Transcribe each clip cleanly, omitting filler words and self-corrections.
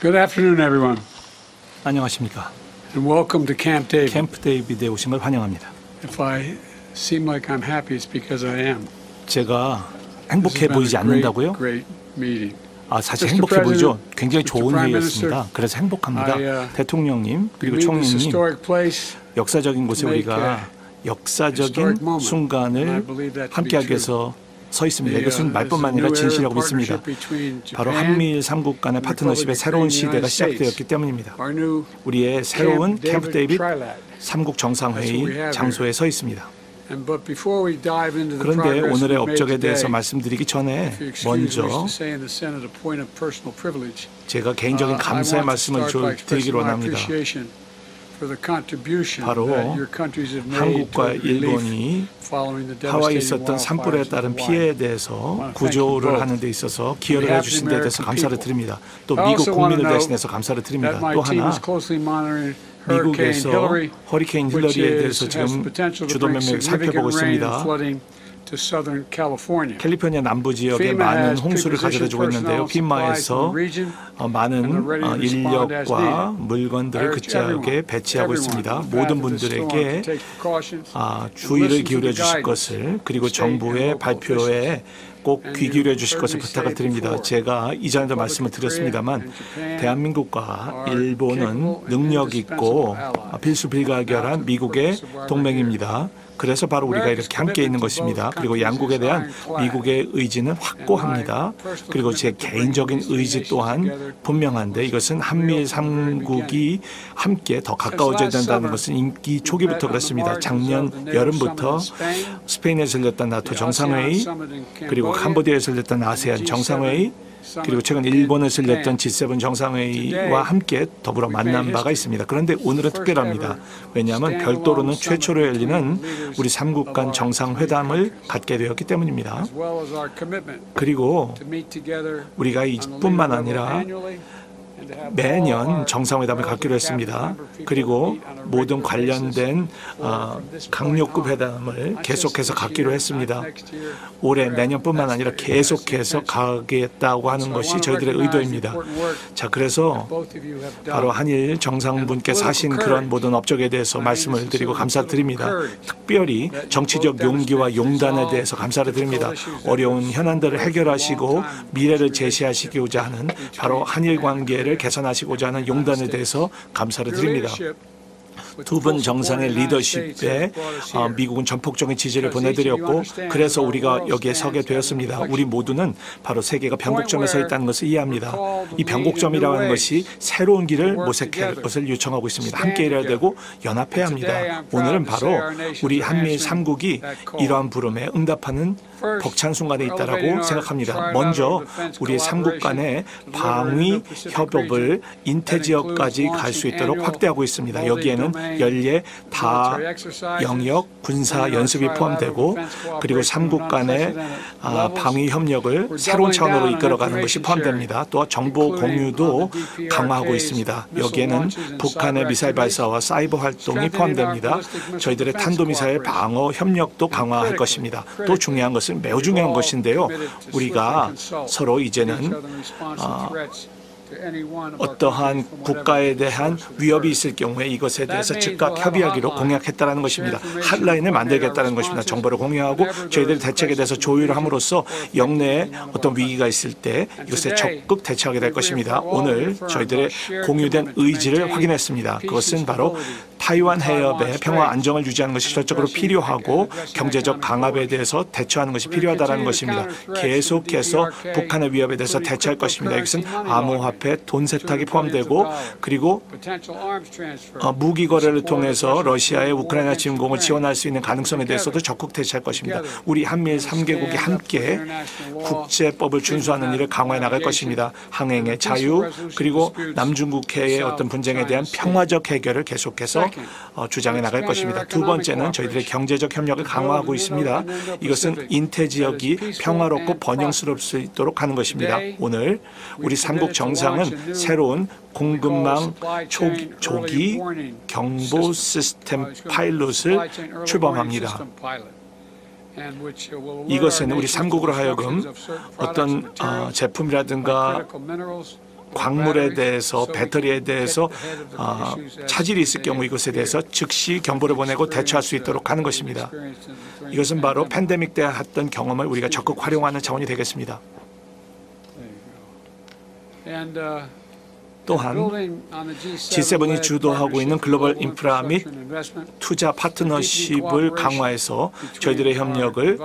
Good afternoon, everyone, 안녕하십니까. and welcome to Camp David. 캠프 데이비드에 오신 걸 환영합니다. If I seem like I'm happy, it's because I am. 제가 This 행복해 has been 보이지 a great, 않는다고요? great meeting. 사실 Mr. 행복해 보이죠? President, 굉장히 Mr. 좋은 Prime 회의였습니다. 그래서 행복합니다. 대통령님 그리고 We meet this 총리님, historic place 역사적인 곳에 to make 우리가 역사적인 historic moment, and I 순간을 believe that to be 함께하기 true. 위해서 서 있습니다. The, 이것은 말뿐만 there's a 아니라 new era 진실이라고 of 믿습니다. partnership between 바로 Japan 한미일 삼국 간의 and the 파트너십의 Republic 새로운 of the 시대가 United States. 시작되었기 때문입니다. Our new 우리의 새로운 캠프 데이빗 Trilad. 삼국 That's what we 정상회의 have 장소에 서 있습니다. But before we dive into the 그런데 progress 오늘의 we've made 업적에 대해서 today, 말씀드리기 전에 if you excuse me, 먼저 to say in the Senate a point of personal privilege. 제가 개인적인 감사의 말씀을 드리기로 원합니다. 바로 한국과 일본이 하와이에 있었던 산불에 따른 피해에 대해서 구조를 하는 데 있어서 기여를 해주신 데 대해서 감사를 드립니다. 또 미국 국민을 대신해서 감사를 드립니다. 또 하나, 미국에서 허리케인 힐러리에 대해서 지금 주도 면밀히 살펴보고 있습니다. 캘리포니아 남부 지역에 많은 홍수를 가져다주고 있는데요. 피마에서 많은 인력과 물건들을 그 지역에 배치하고 있습니다. 모든 분들에게 주의를 기울여 주실 것을, 그리고 정부의 발표에 꼭 귀 기울여 주실 것을 부탁을 드립니다. 제가 이전에도 말씀을 드렸습니다만 대한민국과 일본은 능력 있고 필수필가결한 미국의 동맹입니다. 그래서 바로 우리가 이렇게 함께 있는 것입니다. 그리고 양국에 대한 미국의 의지는 확고합니다. 그리고 제 개인적인 의지 또한 분명한데, 이것은 한미일 3국이 함께 더 가까워져야 된다는 것은 임기 초기부터 그렇습니다. 작년 여름부터 스페인에서 열렸던 나토 정상회의, 그리고 캄보디아에서 열렸던 아세안 정상회의, 그리고 최근 일본에서 열렸던 G7 정상회의와 함께 더불어 만난 바가 있습니다. 그런데 오늘은 특별합니다. 왜냐하면 별도로는 최초로 열리는 우리 3국 간 정상회담을 갖게 되었기 때문입니다. 그리고 우리가 이뿐만 아니라 매년 정상회담을 갖기로 했습니다. 그리고 모든 관련된 강력급 회담을 계속해서 갖기로 했습니다. 올해 내년뿐만 아니라 계속해서 가겠다고 하는 것이 저희들의 의도입니다. 자, 그래서 바로 한일 정상분께서 하신 그런 모든 업적에 대해서 말씀을 드리고 감사드립니다. 특별히 정치적 용기와 용단에 대해서 감사를 드립니다. 어려운 현안들을 해결하시고 미래를 제시하시고자 하는, 바로 한일 관계를 개선하시고자 하는 용단에 대해서 감사를 드립니다. 두 분 정상의 리더십에 미국은 전폭적인 지지를 보내드렸고, 그래서 우리가 여기에 서게 되었습니다. 우리 모두는 바로 세계가 변곡점에 서 있다는 것을 이해합니다. 이 변곡점이라는 것이 새로운 길을 모색할 것을 요청하고 있습니다. 함께 일해야 되고 연합해야 합니다. 오늘은 바로 우리 한미일 3국이 이러한 부름에 응답하는 벅찬 순간에 있다고 생각합니다. 먼저 우리 3국 간의 방위 협업을 인태 지역까지 갈 수 있도록 확대하고 있습니다. 여기에는 연례 다 영역 군사 연습이 포함되고, 그리고 3국 간의 방위 협력을 새로운 차원으로 이끌어가는 것이 포함됩니다. 또 정보 공유도 강화하고 있습니다. 여기에는 북한의 미사일 발사와 사이버 활동이 포함됩니다. 저희들의 탄도미사일 방어 협력도 강화할 것입니다. 또 중요한 것은, 매우 중요한 것인데요, 우리가 서로 이제는 어떠한 국가에 대한 위협이 있을 경우에 이것에 대해서 즉각 협의하기로 공약했다는 것입니다. 핫라인을 만들겠다는 것입니다. 정보를 공유하고 저희들의 대책에 대해서 조율을 함으로써 영내에 어떤 위기가 있을 때 이것에 적극 대처하게 될 것입니다. 오늘 저희들의 공유된 의지를 확인했습니다. 그것은 바로 타이완 해협의 평화 안정을 유지하는 것이 실질적으로 필요하고 경제적 강압에 대해서 대처하는 것이 필요하다는 것입니다. 계속해서 북한의 위협에 대해서 대처할 것입니다. 이것은 암호화폐, 돈 세탁이 포함되고, 그리고 무기 거래를 통해서 러시아의 우크라이나 침공을 지원할 수 있는 가능성에 대해서도 적극 대처할 것입니다. 우리 한미일 3개국이 함께 국제법을 준수하는 일을 강화해 나갈 것입니다. 항행의 자유, 그리고 남중국해의 어떤 분쟁에 대한 평화적 해결을 계속해서 주장해 나갈 것입니다. 두 번째는 저희들의 경제적 협력을 강화하고 있습니다. 이것은 인태 지역이 평화롭고 번영스러울 수 있도록 하는 것입니다. 오늘 우리 3국 정상은 새로운 공급망 조기 경보 시스템 파일럿을 출범합니다. 이것은 우리 3국으로 하여금 어떤 제품이라든가 광물에 대해서 배터리에 대해서 차질이 있을 경우 이것에 대해서 즉시 경보를 보내고 대처할 수 있도록 하는 것입니다. 이것은 바로 팬데믹 때 했던 경험을 우리가 적극 활용하는 차원이 되겠습니다. 또한 G7이 주도하고 있는 글로벌 인프라 및 투자 파트너십을 강화해서 저희들의 협력을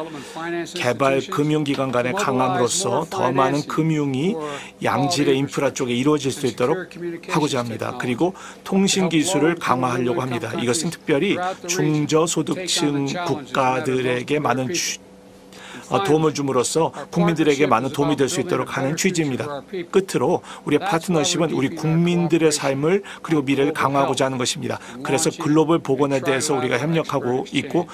개발 금융기관 간에 강함으로써 더 많은 금융이 양질의 인프라 쪽에 이루어질 수 있도록 하고자 합니다. 그리고 통신 기술을 강화하려고 합니다. 이것은 특별히 중저소득층 국가들에게 많은 도움을 줌으로써 국민들에게 많은 도움이 될 수 있도록 하는 취지입니다. 끝으로 우리의 파트너십은 우리 국민들의 삶을 그리고 미래를 강화하고자 하는 것입니다. 그래서 글로벌 보건에 대해서 우리가 협력하고 있고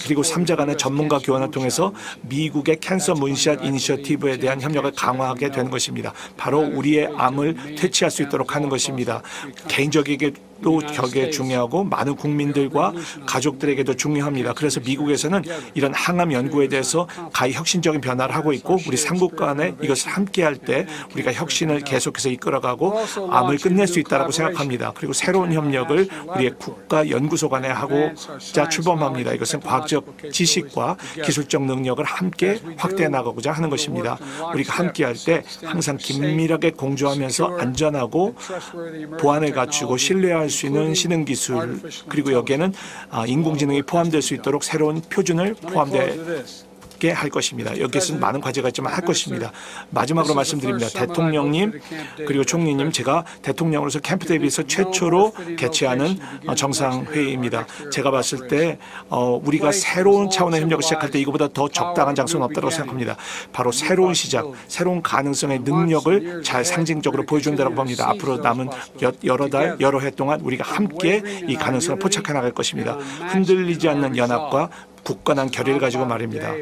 그리고 3자 간의 전문가 교환을 통해서 미국의 캔서 문샷 이니셔티브에 대한 협력을 강화하게 되는 것입니다. 바로 우리의 암을 퇴치할 수 있도록 하는 것입니다. 개인적에게도 격에 중요하고 많은 국민들과 가족들에게도 중요합니다. 그래서 미국에서는 이런 항암 연구에 대해서 가히 혁신적인 변화를 하고 있고 우리 3국 간에 이것을 함께할 때 우리가 혁신을 계속해서 이끌어가고 암을 끝낼 수 있다고 생각합니다. 그리고 새로운 협력을 우리의 국가 연구소 간에 하고자 출범합니다. 이것은 과학적 지식과 기술적 능력을 함께 확대해 나가고자 하는 것입니다. 우리가 함께할 때 항상 긴밀하게 공조하면서 안전하고 보안을 갖추고 신뢰할 수 있는 신흥기술 그리고 여기에는 인공지능이 포함될 수 있도록 새로운 표준을 포함되게 할 것입니다. 여기에서는 많은 과제가 있지만 할 것입니다. 마지막으로 말씀드립니다. 대통령님 그리고 총리님, 제가 대통령으로서 캠프 데이비드에서 최초로 개최하는 정상회의입니다. 제가 봤을 때 우리가 새로운 차원의 협력을 시작할 때 이거보다 더 적당한 장소는 없다고 생각합니다. 바로 새로운 시작, 새로운 가능성의 능력을 잘 상징적으로 보여준다고 봅니다. 앞으로 남은 여러 달, 여러 해 동안 우리가 함께 이 가능성을 포착해 나갈 것입니다. 흔들리지 않는 연합과 굳건한 결의를 가지고 말입니다.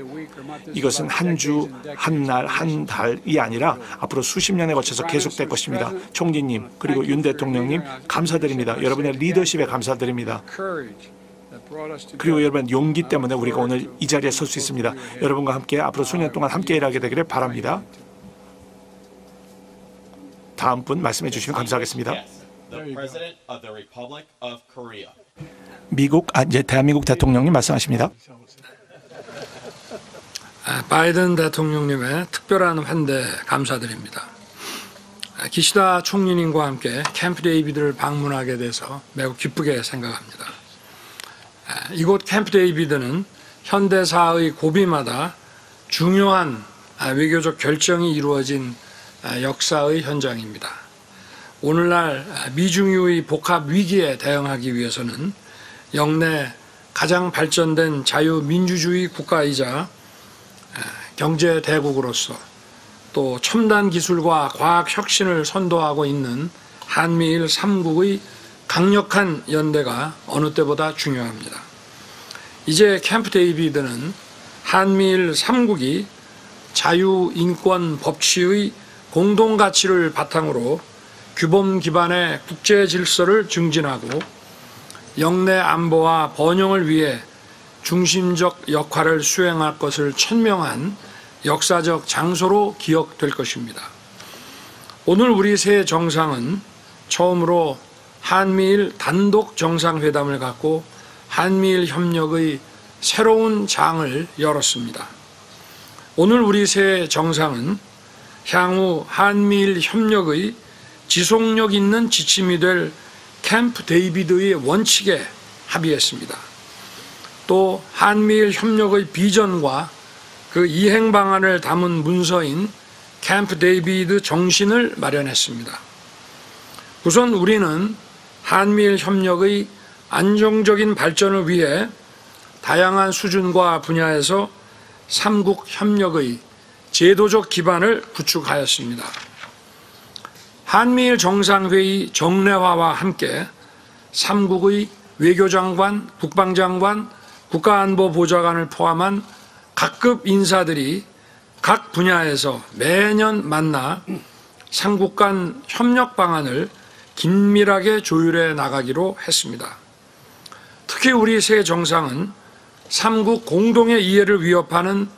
이것은 한 주, 한 날, 한 달이 아니라 앞으로 수십 년에 거쳐서 계속될 것입니다. 총리님 그리고 윤 대통령님 감사드립니다. 여러분의 리더십에 감사드립니다. 그리고 여러분 용기 때문에 우리가 오늘 이 자리에 설 수 있습니다. 여러분과 함께 앞으로 수년 동안 함께 일하게 되기를 바랍니다. 다음 분 말씀해 주시면 감사하겠습니다. 이제 대한민국 대통령님 말씀하십니다. 바이든 대통령님의 특별한 환대 감사드립니다. 기시다 총리님과 함께 캠프 데이비드를 방문하게 돼서 매우 기쁘게 생각합니다. 이곳 캠프 데이비드는 현대사의 고비마다 중요한 외교적 결정이 이루어진 역사의 현장입니다. 오늘날 미중유의 복합 위기에 대응하기 위해서는 역내 가장 발전된 자유민주주의 국가이자 경제 대국으로서 또 첨단 기술과 과학 혁신을 선도하고 있는 한미일 3국의 강력한 연대가 어느 때보다 중요합니다. 이제 캠프 데이비드는 한미일 3국이 자유, 인권, 법치의 공동가치를 바탕으로 규범 기반의 국제 질서를 증진하고 역내 안보와 번영을 위해 중심적 역할을 수행할 것을 천명한 역사적 장소로 기억될 것입니다. 오늘 우리 새 정상은 처음으로 한미일 단독 정상회담을 갖고 한미일 협력의 새로운 장을 열었습니다. 오늘 우리 새 정상은 향후 한미일 협력의 지속력 있는 지침이 될 캠프 데이비드의 원칙에 합의했습니다. 또 한미일 협력의 비전과 그 이행 방안을 담은 문서인 캠프 데이비드 정신을 마련했습니다. 우선 우리는 한미일 협력의 안정적인 발전을 위해 다양한 수준과 분야에서 3국 협력의 제도적 기반을 구축하였습니다. 한미일 정상회의 정례화와 함께 3국의 외교장관, 국방장관, 국가안보보좌관을 포함한 각급 인사들이 각 분야에서 매년 만나 3국 간 협력 방안을 긴밀하게 조율해 나가기로 했습니다. 특히 우리 새 정상은 3국 공동의 이해를 위협하는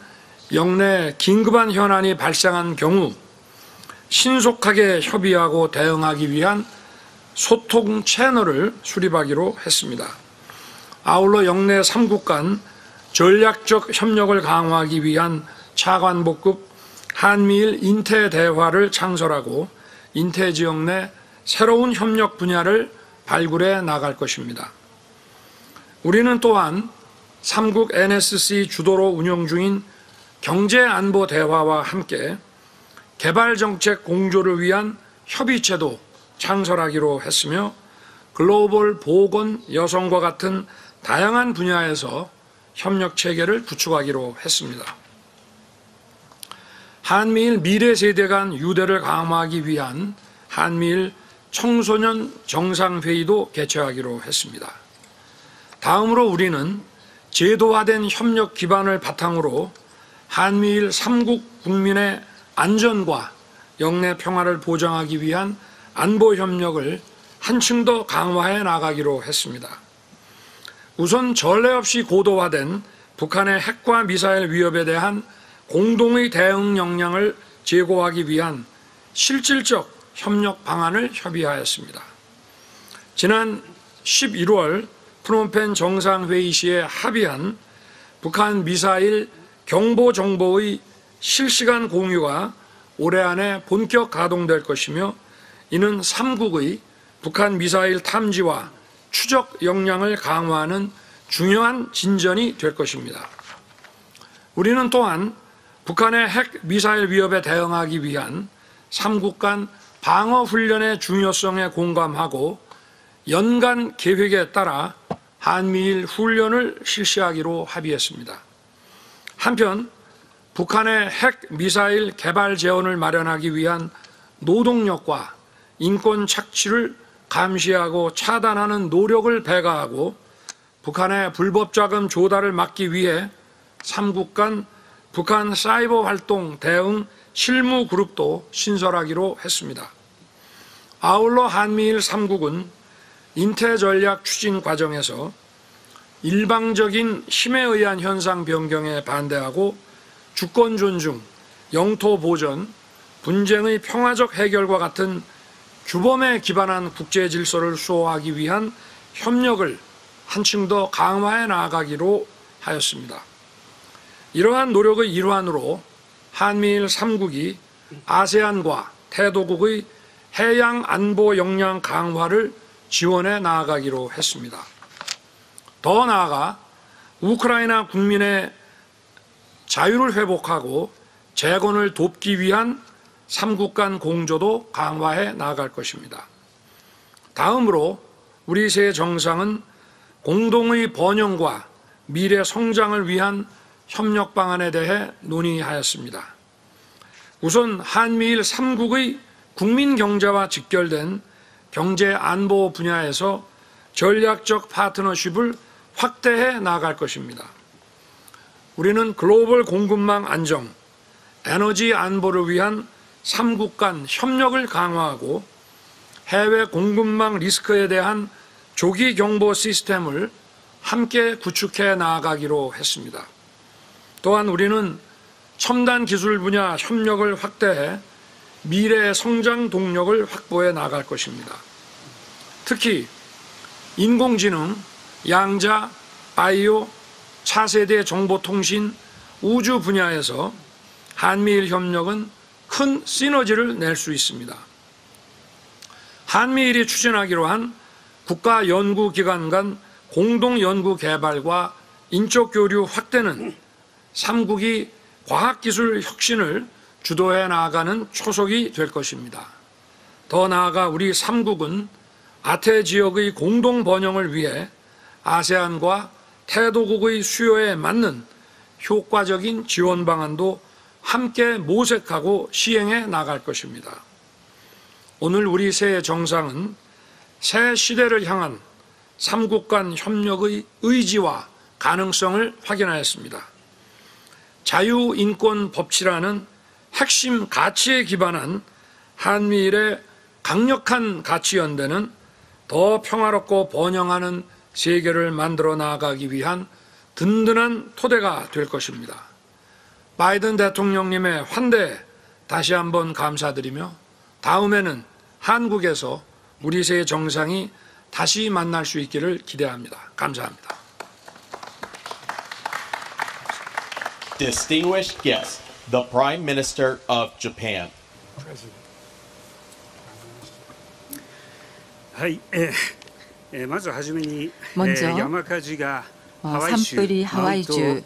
역내 긴급한 현안이 발생한 경우 신속하게 협의하고 대응하기 위한 소통 채널을 수립하기로 했습니다. 아울러 영내 3국 간 전략적 협력을 강화하기 위한 차관복급 한미일 인태대화를 창설하고 인태지역 내 새로운 협력 분야를 발굴해 나갈 것입니다. 우리는 또한 3국 NSC 주도로 운영 중인 경제안보 대화와 함께 개발정책 공조를 위한 협의체도 창설하기로 했으며 글로벌 보건, 여성과 같은 다양한 분야에서 협력체계를 구축하기로 했습니다. 한미일 미래 세대 간 유대를 강화하기 위한 한미일 청소년 정상회의도 개최하기로 했습니다. 다음으로 우리는 제도화된 협력 기반을 바탕으로 한미일 3국 국민의 안전과 영내 평화를 보장하기 위한 안보 협력을 한층 더 강화해 나가기로 했습니다. 우선 전례 없이 고도화된 북한의 핵과 미사일 위협에 대한 공동의 대응 역량을 제고하기 위한 실질적 협력 방안을 협의하였습니다. 지난 11월 프놈펜 정상회의 시에 합의한 북한 미사일 경보 정보의 실시간 공유가 올해 안에 본격 가동될 것이며 이는 3국의 북한 미사일 탐지와 추적 역량을 강화하는 중요한 진전이 될 것입니다. 우리는 또한 북한의 핵 미사일 위협에 대응하기 위한 3국 간 방어 훈련의 중요성에 공감하고 연간 계획에 따라 한미일 훈련을 실시하기로 합의했습니다. 한편 북한의 핵 미사일 개발 재원을 마련하기 위한 노동력과 인권 착취를 감시하고 차단하는 노력을 배가하고 북한의 불법 자금 조달을 막기 위해 3국 간 북한 사이버 활동 대응 실무 그룹도 신설하기로 했습니다. 아울러 한미일 3국은 인태 전략 추진 과정에서 일방적인 힘에 의한 현상 변경에 반대하고 주권 존중, 영토 보전, 분쟁의 평화적 해결과 같은 규범에 기반한 국제 질서를 수호하기 위한 협력을 한층 더 강화해 나아가기로 하였습니다. 이러한 노력의 일환으로 한미일 3국이 아세안과 태도국의 해양 안보 역량 강화를 지원해 나아가기로 했습니다. 더 나아가 우크라이나 국민의 자유를 회복하고 재건을 돕기 위한 3국 간 공조도 강화해 나아갈 것입니다. 다음으로 우리 새 정상은 공동의 번영과 미래 성장을 위한 협력 방안에 대해 논의하였습니다. 우선 한미일 3국의 국민 경제와 직결된 경제 안보 분야에서 전략적 파트너십을 확대해 나갈 것입니다. 우리는 글로벌 공급망 안정, 에너지 안보를 위한 3국 간 협력을 강화하고 해외 공급망 리스크에 대한 조기 경보 시스템을 함께 구축해 나아가기로 했습니다. 또한 우리는 첨단 기술 분야 협력을 확대해 미래의 성장 동력을 확보해 나갈 것입니다. 특히 인공지능, 양자, 바이오, 차세대 정보통신, 우주 분야에서 한미일 협력은 큰 시너지를 낼 수 있습니다. 한미일이 추진하기로 한 국가연구기관 간 공동연구 개발과 인적 교류 확대는 3국이 과학기술 혁신을 주도해 나아가는 초석이 될 것입니다. 더 나아가 우리 3국은 아태 지역의 공동 번영을 위해 아세안과 태도국의 수요에 맞는 효과적인 지원 방안도 함께 모색하고 시행해 나갈 것입니다. 오늘 우리 새 정상은 새 시대를 향한 3국 간 협력의 의지와 가능성을 확인하였습니다. 자유인권 법치라는 핵심 가치에 기반한 한미일의 강력한 가치연대는 더 평화롭고 번영하는 세계를 만들어 나아가기 위한 든든한 토대가 될 것입니다. 바이든 대통령님의 환대 다시 한번 감사드리며 다음에는 한국에서 우리 세 정상이 다시 만날 수 있기를 기대합니다. 감사합니다. Distinguished guests, the Prime Minister of Japan. はい、まずはじめに、 먼저 山火事が 산불이 하와이주에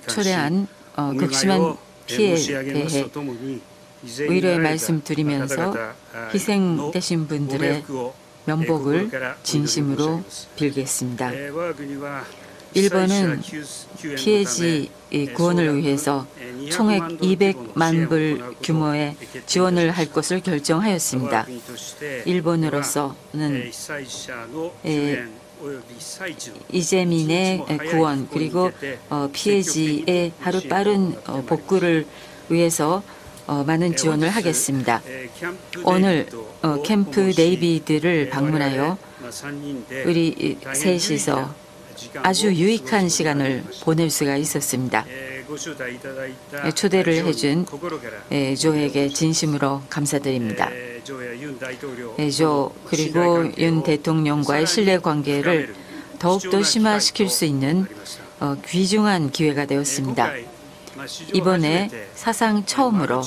초래한 극심한 피해에 대해 의뢰 말씀드리면서 희생되신 분들의 명복을 진심으로 빌겠습니다. 일본은 피해지 구원을 위해서 총액 200만 불 규모의 지원을 할 것을 결정하였습니다. 일본으로서는 이재민의 구원 그리고 피해지의 하루빠른 복구를 위해서 많은 지원을 하겠습니다. 오늘 캠프 데이비드를 방문하여 우리 셋이서 아주 유익한 시간을 보낼 수가 있었습니다. 초대를 해준 조에게 진심으로 감사드립니다. 조 그리고 윤 대통령과의 신뢰관계를 더욱더 심화시킬 수 있는 귀중한 기회가 되었습니다. 이번에 사상 처음으로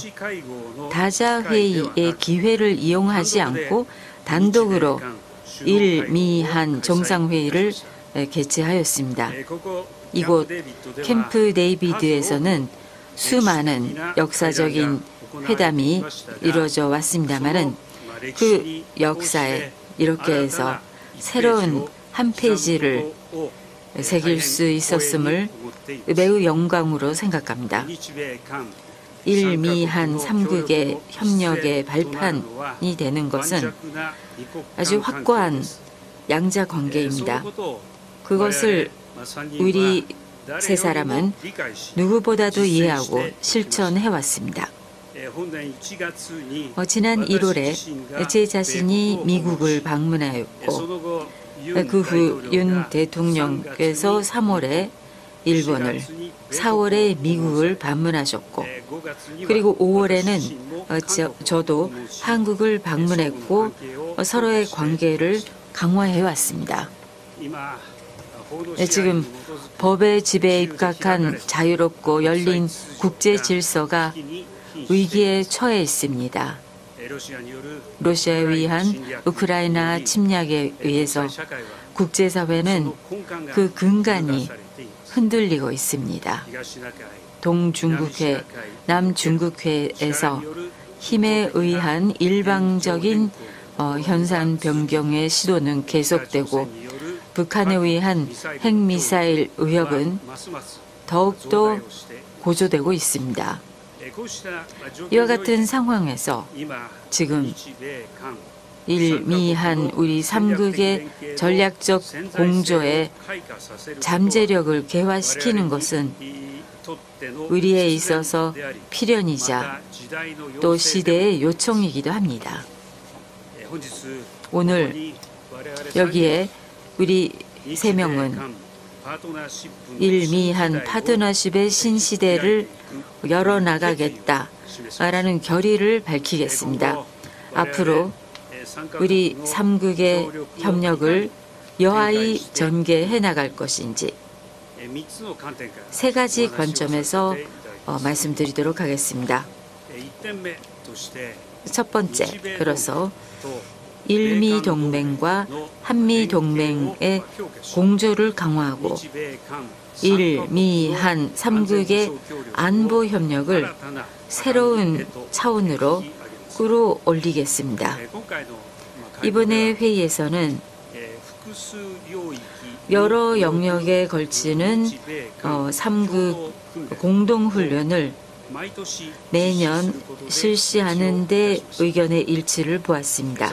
다자회의의 기회를 이용하지 않고 단독으로 일미한 정상회의를 개최하였습니다. 이곳 캠프 데이비드에서는 수많은 역사적인 회담이 이루어져 왔습니다마는 그 역사에 이렇게 해서 새로운 한 페이지를 새길 수 있었음을 매우 영광으로 생각합니다. 일미한 3국의 협력의 발판이 되는 것은 아주 확고한 양자 관계입니다. 그것을 우리 세 사람은 누구보다도 이해하고 실천해 왔습니다. 지난 1월에 제 자신이 미국을 방문하였고 그 후 윤 대통령께서 3월에 일본을, 4월에 미국을 방문하셨고 그리고 5월에는 저도 한국을 방문했고 서로의 관계를 강화해 왔습니다. 지금 법의 지배에 입각한 자유롭고 열린 국제 질서가 위기에 처해 있습니다. 러시아에 의한 우크라이나 침략에 의해서 국제사회는 그 근간이 흔들리고 있습니다. 동중국해, 남중국해에서 힘에 의한 일방적인 현상 변경의 시도는 계속되고 북한에 의한 핵미사일 위협은 더욱더 고조되고 있습니다. 이와 같은 상황에서 지금 일미한 우리 3국의 전략적 공조의 잠재력을 개화시키는 것은 우리에 있어서 필연이자 또 시대의 요청이기도 합니다. 오늘 여기에 우리 세 명은 일미한 파트너십의 신시대를 열어나가겠다라는 결의를 밝히겠습니다. 앞으로 우리 3국의 협력을 여하이 전개해 나갈 것인지 세 가지 관점에서 말씀드리도록 하겠습니다. 첫 번째로서 일미동맹과 한미동맹의 공조를 강화하고 일미한 3국의 안보 협력을 새로운 차원으로 끌어올리겠습니다. 이번에 회의에서는 여러 영역에 걸치는 3국 공동훈련을 매년 실시하는 데 의견의 일치를 보았습니다.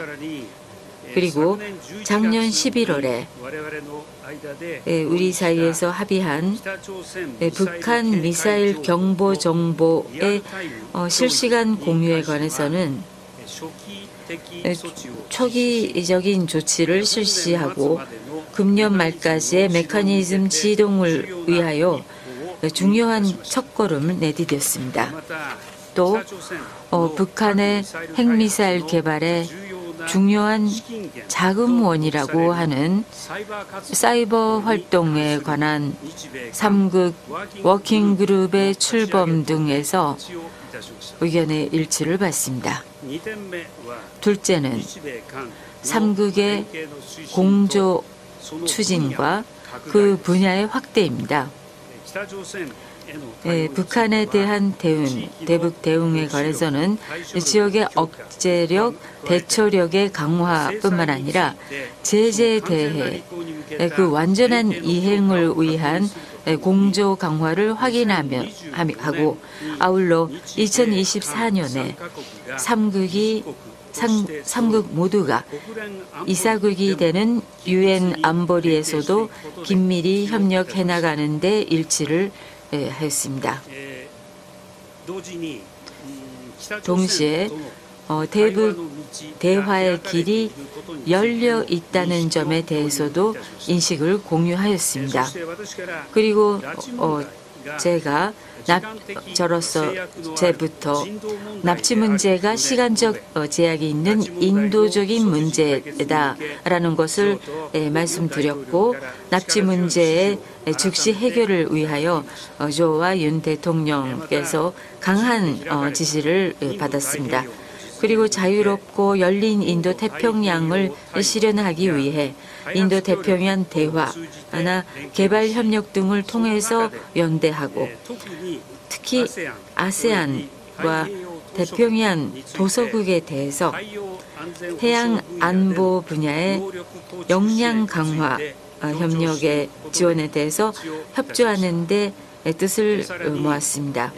그리고 작년 11월에 우리 사이에서 합의한 북한 미사일 경보 정보의 실시간 공유에 관해서는 초기적인 조치를 실시하고 금년 말까지의 메커니즘 지동을 위하여 중요한 첫걸음을 내디뎠습니다. 또 북한의 핵미사일 개발에 중요한 자금원이라고 하는 사이버 활동에 관한 3국 워킹그룹의 출범 등에서 의견의 일치를 받습니다. 둘째는 3국의 공조 추진과 그 분야의 확대입니다. 북한에 대한 대북 대응에 관해서는 지역의 억제력, 대처력의 강화뿐만 아니라 제재에 대해 그 완전한 이행을 위한 공조 강화를 확인하며 하고 아울러 2024년에 3국이 모두가 이사국이 되는 유엔 안보리에서도 긴밀히 협력해 나가는 데 일치를 하였습니다. 동시에 대북 대화의 길이 열려 있다는 점에 대해서도 인식을 공유하였습니다. 그리고 제가 저로서부터 납치 문제가 시간적 제약이 있는 인도적인 문제다라는 것을 말씀드렸고 납치 문제의 즉시 해결을 위하여 조와 윤 대통령께서 강한 지시를 받았습니다. 그리고 자유롭고 열린 인도 태평양을 실현하기 위해 인도 태평양 대화나 개발 협력 등을 통해서 연대하고 특히 아세안과 태평양 도서국에 대해서 해양 안보 분야의 역량 강화 협력의 지원에 대해서 협조하는 데 뜻을 모았습니다.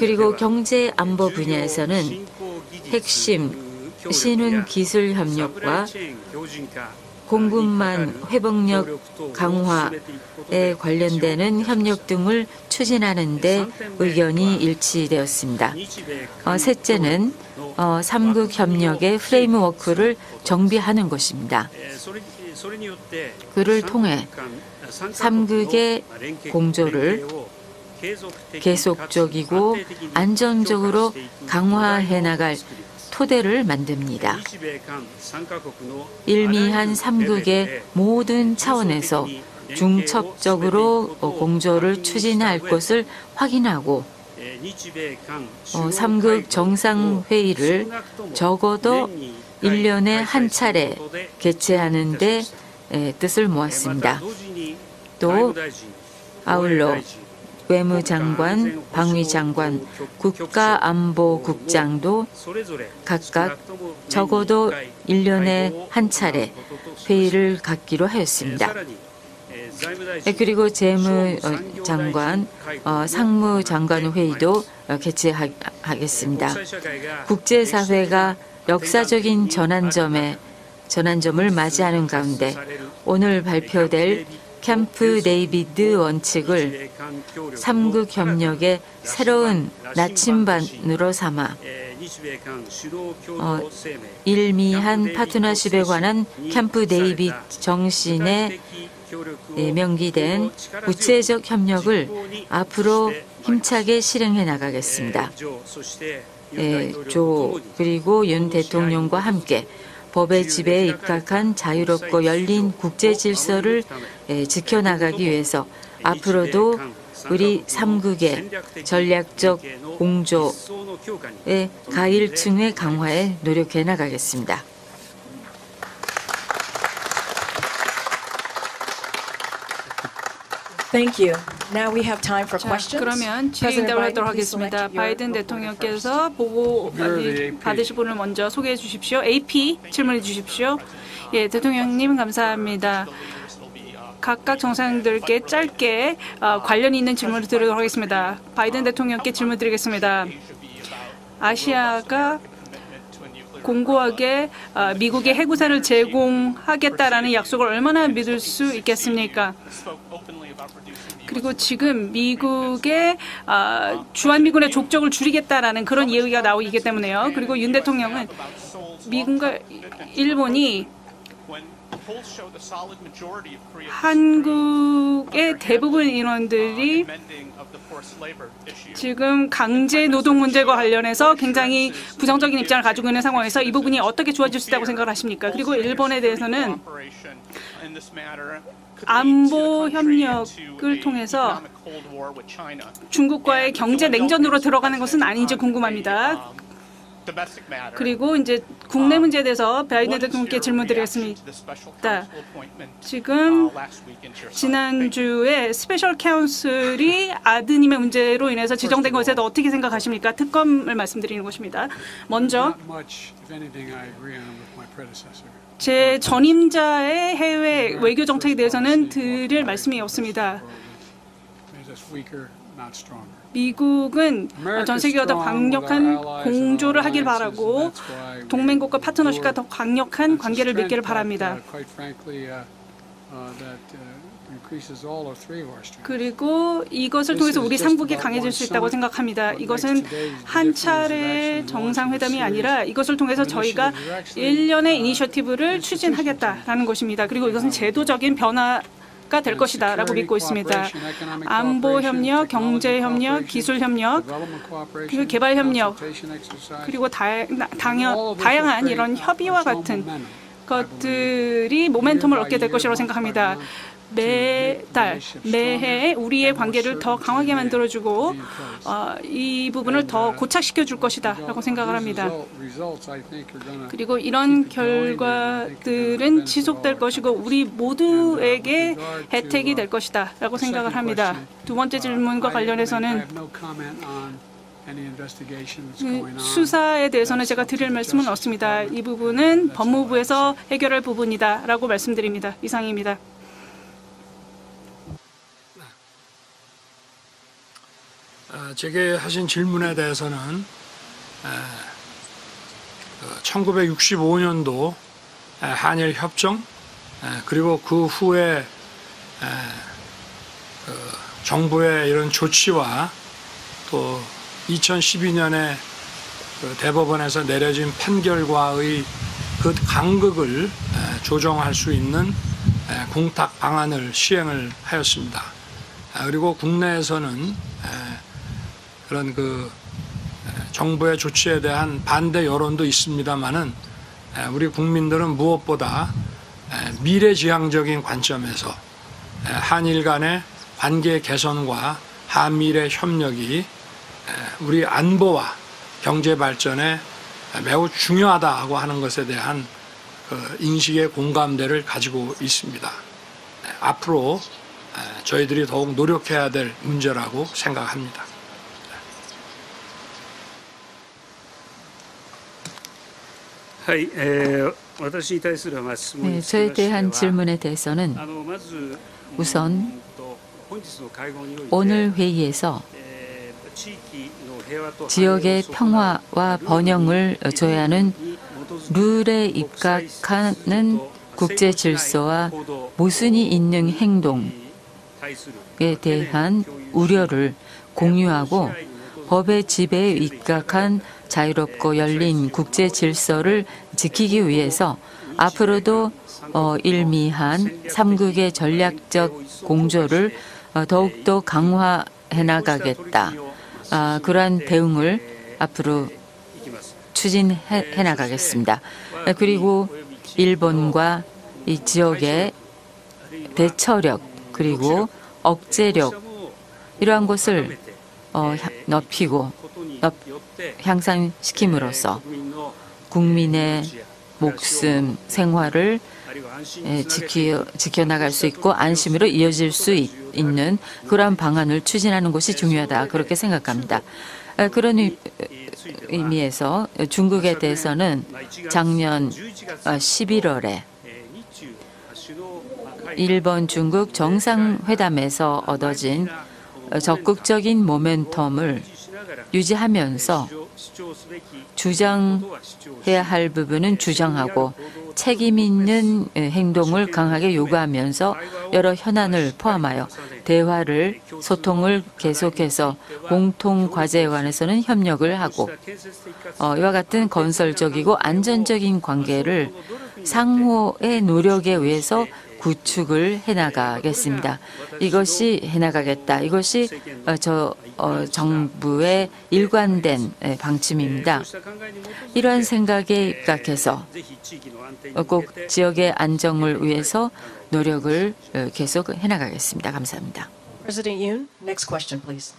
그리고 경제 안보 분야에서는 핵심 신흥 기술 협력과 공급망 회복력 강화에 관련되는 협력 등을 추진하는 데 의견이 일치되었습니다. 셋째는 3국 협력의 프레임워크를 정비하는 것입니다. 그를 통해 3국의 공조를 계속적이고 안전적으로 강화해 나갈 토대를 만듭니다. 일미한 3국의 모든 차원에서 중첩적으로 공조를 추진할 것을 확인하고 3국 정상회의를 적어도 1년에 한 차례 개최하는 데 뜻을 모았습니다. 또 아울러 외무장관, 방위장관, 국가안보국장도 각각 적어도 1년에 한 차례 회의를 갖기로 하였습니다. 그리고 재무장관, 상무장관 회의도 개최하겠습니다. 국제사회가 역사적인 전환점을 맞이하는 가운데 오늘 발표될 캠프 데이비드 원칙을 3국 협력의 새로운 나침반으로 삼아 일미한 파트너십에 관한 캠프 데이비드 정신에 명기된 구체적 협력을 앞으로 힘차게 실행해 나가겠습니다. 조 그리고 윤 대통령과 함께 법의 지배에 입각한 자유롭고 열린 국제 질서를 지켜나가기 위해서 앞으로도 우리 3국의 전략적 공조의 가일층의 강화에 노력해 나가겠습니다. Thank you. Now we have time for questions. 그러면 질의응답을 하도록 하겠습니다. 바이든 대통령께서 보고 받으실 분을 먼저 소개해 주십시오. AP 질문해 주십시오. 예, 대통령님 감사합니다. 각각 정상들께 짧게 관련 있는 질문을 드리도록 하겠습니다. 바이든 대통령께 질문 드리겠습니다. 아시아가 공고하게 미국의 해구사를 제공하겠다라는 약속을 얼마나 믿을 수 있겠습니까? 그리고 지금 미국의 주한미군의 족적을 줄이겠다라는 그런 이야기가 나오기 때문에요. 그리고 윤 대통령은 미국과 일본이 한국의 대부분 인원들이 지금 강제 노동 문제와 관련해서 굉장히 부정적인 입장을 가지고 있는 상황에서 이 부분이 어떻게 좋아질 수 있다고 생각을 하십니까? 그리고 일본에 대해서는 안보 협력을 통해서 중국과의 경제 냉전으로 들어가는 것은 아닌지 궁금합니다. 그리고 이제 국내 문제에 대해서 바이든 대통령께 질문드리겠습니다. 지금 지난주에 스페셜 카운슬이 아드님의 문제로 인해서 지정된 것에 대해서 어떻게 생각하십니까? 특검을 말씀드리는 것입니다. 먼저 제 전임자의 해외 외교 정책에 대해서는 드릴 말씀이 없습니다. 미국은 전 세계와 더 강력한 공조를 하길 바라고 동맹국과 파트너십과 더 강력한 관계를 맺기를 바랍니다. 그리고 이것을 통해서 우리 삼국이 강해질 수 있다고 생각합니다. 이것은 한 차례 정상회담이 아니라 이것을 통해서 저희가 일련의 이니셔티브를 추진하겠다라는 것입니다. 그리고 이것은 제도적인 변화가 될 것이다 라고 믿고 있습니다. 안보 협력, 경제 협력, 기술 협력, 그리고 개발 협력, 그리고 다양한 이런 협의와 같은 것들이 모멘텀을 얻게 될 것이라고 생각합니다. 매달, 매해 우리의 관계를 더 강하게 만들어주고 이 부분을 더 고착시켜 줄 것이다 라고 생각을 합니다. 그리고 이런 결과들은 지속될 것이고 우리 모두에게 혜택이 될 것이다 라고 생각을 합니다. 두 번째 질문과 관련해서는 수사에 대해서는 제가 드릴 말씀은 없습니다. 이 부분은 법무부에서 해결할 부분이다 라고 말씀드립니다. 이상입니다. 제게 하신 질문에 대해서는 1965년도 한일 협정 그리고 그 후에 정부의 이런 조치와 또 2012년에 대법원에서 내려진 판결과의 그 간극을 조정할 수 있는 공탁 방안을 시행을 하였습니다. 그리고 국내에서는 그런 정부의 조치에 대한 반대 여론도 있습니다만은 우리 국민들은 무엇보다 미래지향적인 관점에서 한일 간의 관계 개선과 한미일의 협력이 우리 안보와 경제 발전에 매우 중요하다고 하는 것에 대한 인식의 공감대를 가지고 있습니다. 앞으로 저희들이 더욱 노력해야 될 문제라고 생각합니다. 네, 저에 대한 질문에 대해서는 우선 오늘 회의에서 지역의 평화와 번영을 조회하는 룰에 입각하는 국제 질서와 모순이 있는 행동에 대한 우려를 공유하고 법의 지배에 입각한 자유롭고 열린 국제 질서를 지키기 위해서 앞으로도 일미한 3국의 전략적 공조를 더욱더 강화해 나가겠다. 그러한 대응을 앞으로 추진해 나가겠습니다. 그리고 일본과 이 지역의 대처력 그리고 억제력 이러한 것을 높이고 향상시킴으로써 국민의 목숨, 생활을 지켜나갈 수 있고 안심으로 이어질 수 있는 그러한 방안을 추진하는 것이 중요하다. 그렇게 생각합니다. 그런 의미에서 중국에 대해서는 작년 11월에 일본 중국 정상회담에서 얻어진 적극적인 모멘텀을 유지하면서 주장해야 할 부분은 주장하고 책임 있는 행동을 강하게 요구하면서 여러 현안을 포함하여 대화를 소통을 계속해서 공통 과제에 관해서는 협력을 하고 이와 같은 건설적이고 안전적인 관계를 상호의 노력에 의해서 구축을 해나가겠습니다. 이것이 해나가겠다. 이것이 정부의 일관된 방침입니다. 이러한 생각에 입각해서 꼭 지역의 안정을 위해서 노력을 계속 해나가겠습니다. 감사합니다. President Yoon, next question, please.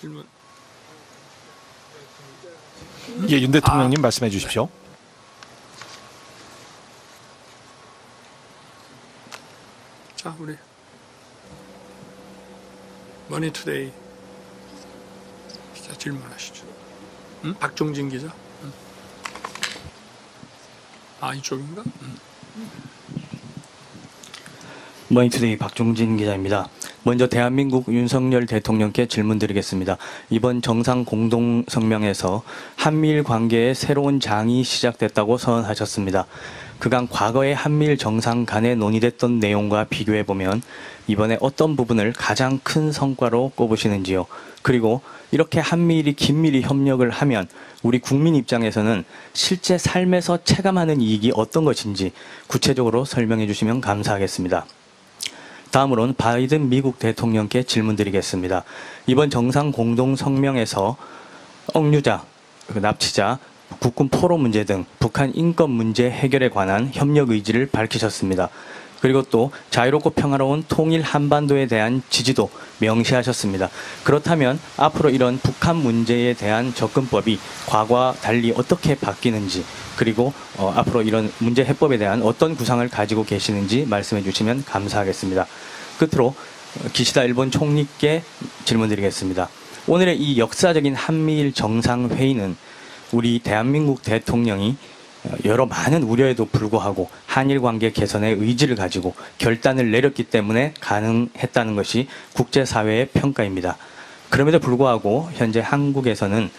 질문. 예, 윤 대통령님 말씀해 주십시오. 자, 우리 머니투데이 기자 질문하시죠. 박종진 기자. 아, 이쪽인가? 머니투데이 박종진 기자입니다. 먼저 대한민국 윤석열 대통령께 질문드리겠습니다. 이번 정상 공동성명에서 한미일 관계의 새로운 장이 시작됐다고 선언하셨습니다. 그간 과거의 한미일 정상 간에 논의됐던 내용과 비교해보면 이번에 어떤 부분을 가장 큰 성과로 꼽으시는지요? 그리고 이렇게 한미일이 긴밀히 협력을 하면 우리 국민 입장에서는 실제 삶에서 체감하는 이익이 어떤 것인지 구체적으로 설명해 주시면 감사하겠습니다. 다음으로는 바이든 미국 대통령께 질문드리겠습니다. 이번 정상 공동성명에서 억류자, 납치자, 국군 포로 문제 등 북한 인권 문제 해결에 관한 협력 의지를 밝히셨습니다. 그리고 또 자유롭고 평화로운 통일 한반도에 대한 지지도 명시하셨습니다. 그렇다면 앞으로 이런 북한 문제에 대한 접근법이 과거와 달리 어떻게 바뀌는지, 그리고 앞으로 이런 문제 해법에 대한 어떤 구상을 가지고 계시는지 말씀해 주시면 감사하겠습니다. 끝으로 기시다 일본 총리께 질문드리겠습니다. 오늘의 이 역사적인 한미일 정상회의는 우리 대한민국 대통령이 여러 많은 우려에도 불구하고 한일 관계 개선의 의지를 가지고 결단을 내렸기 때문에 가능했다는 것이 국제사회의 평가입니다. 그럼에도 불구하고 현재 한국에서는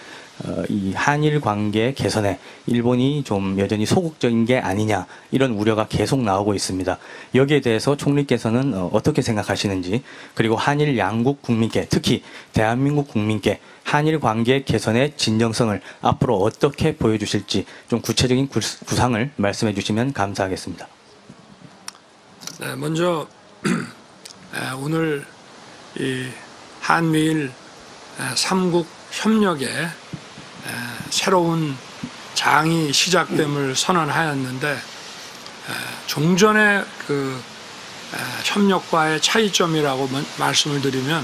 이 한일 관계 개선에 일본이 좀 여전히 소극적인 게 아니냐, 이런 우려가 계속 나오고 있습니다. 여기에 대해서 총리께서는 어떻게 생각하시는지, 그리고 한일 양국 국민께, 특히 대한민국 국민께 한일 관계 개선의 진정성을 앞으로 어떻게 보여주실지 좀 구체적인 구상을 말씀해 주시면 감사하겠습니다. 네, 먼저 오늘 이 한미일 3국 협력의 새로운 장이 시작됨을 선언하였는데, 종전의 그 협력과의 차이점이라고 말씀을 드리면,